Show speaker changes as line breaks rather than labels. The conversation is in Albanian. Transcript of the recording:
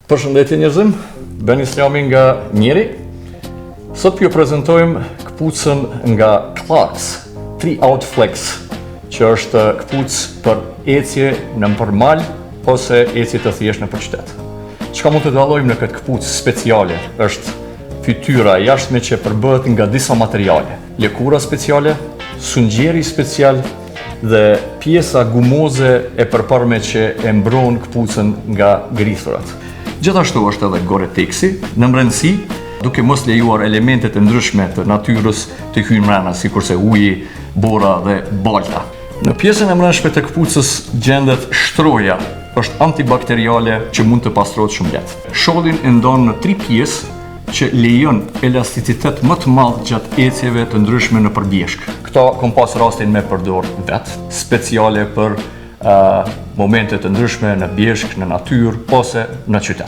Përshëndetje njerëzim, Ben Islami nga Njeri. Sot ju prezantojmë këpucën nga Clarks 3-Out Flex, që është këpucë për ecje në përmal ose ecje të thjeshtë në qytet. Çka mund të dallojmë në këtë këpucë speciale është fytyra e jashtme që përbëhet nga disa materiale, lëkura speciale, sungjeri special dhe pjesa gumoze e përparme që e mbron këpucën nga grithurat. Gjithashtu është edhe Gore-Texi në brendësi, duke mos lejuar elementet e ndryshme të natyrës të hyjnë brenda, sikurse uji, bora dhe balta. Në pjesën e brendshme të këpucës gjendet shtroja, është antibakteriale që mund të pastrohet shumë lehtë. Shollin e ndon në 3 pjesë që lejon elasticitet më të madh gjatë ecjeve të ndryshme në përbjeshk. Këto kam pas rastin me përdor vet, speciale për momente të ndryshme në bjeshk, në natyrë ose në qytet.